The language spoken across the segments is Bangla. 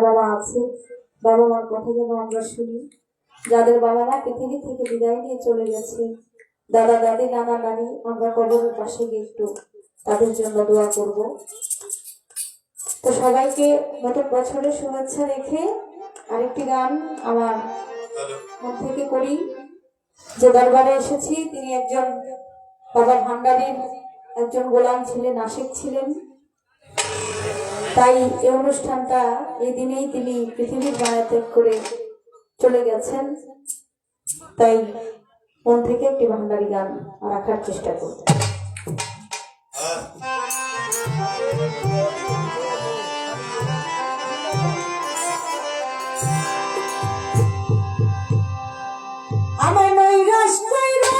বাবা মা আছে, বাবা মার কথা যেন আমরা শুনি। যাদের বাবা মা পৃথিবী থেকে বিদায় নিয়ে চলে গেছে, দাদা দাদি নানা নানি, আমরা কবরের পাশে গিয়ে একটু তাদের জন্য দোয়া করব। তো সবাইকে নতুন বছরের শুভেচ্ছা রেখে আরেকটি গান আমার মন থেকে করি। যে দরবারে এসেছি তিনি একজন বাবা ভান্ডারীর একজন গোলাম ছিলেন, আশিক ছিলেন। তাই এই অনুষ্ঠানটা এই দিনেই তিনি পৃথিবীর মায়া ত্যাগ করে চলে গেছেন। তাই মন থেকে একটি ভান্ডারী গান রাখার চেষ্টা করব। আমার নৈরাশ কইরা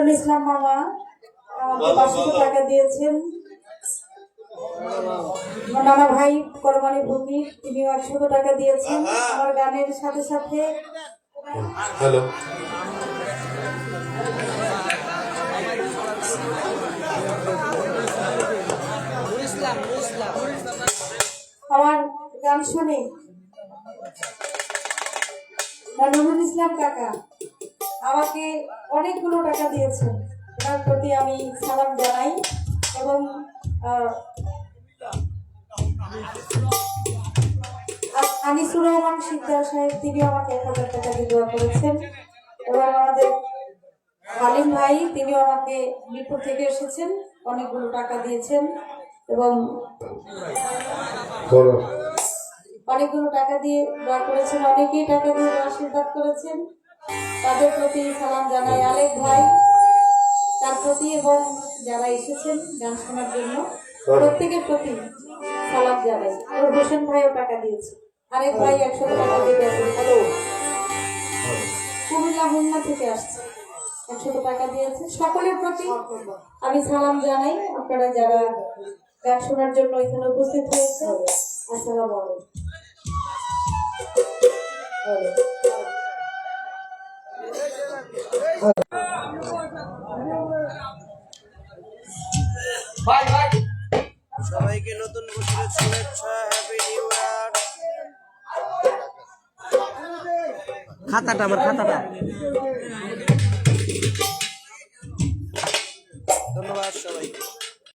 নুরুল ইসলাম মামা আমাকে 500 টাকা দিয়েছেন। মামা ভাই করমানি ভূমি, তিনিও 100 টাকা দিয়েছেন আমার গানের সাথে সাথে। হ্যালো, আমার গান শুনে নুরুল ইসলাম কাকা আমাকে অনেকগুলো টাকা দিয়েছেন, তার প্রতি আমি সালাম জানাই। এবং আনিসুর রহমান সিকদার সাহেব, তিনি আমাকে 1000 টাকা দিয়ে দোয়া করেছেন। এবং আমাদের হালিম ভাই, তিনিও আমাকে মিরপুর থেকে এসেছেন, অনেকগুলো টাকা দিয়েছেন এবং অনেকগুলো টাকা দিয়ে দোয়া করেছেন। অনেকেই টাকা দিয়ে আশীর্বাদ করেছেন, তাদের প্রতি সালাম জানাই। আলেক ভাই, তার প্রতি এবং যারা এসেছেন গান শোনার জন্য প্রত্যেকের প্রতি সালাম জানাই। আর হোসেন ভাইও টাকা দিয়েছে, আরেক ভাই 100 টাকা দিয়ে গেছে। হ্যালো, কুমিল্লা হোমনা থেকে আসছে, 100 টাকা দিয়েছে। সকলের প্রতি আমি সালাম জানাই, আপনারা যারা গান শোনার জন্য এখানে উপস্থিত হয়েছে, আসসালামু আলাইকুম। সবাইকে নতুন বছরের শুভেচ্ছা, হ্যাপি নিউ ইয়ার। খাতাটা আমার খাতাটা, ধন্যবাদ সবাইকে।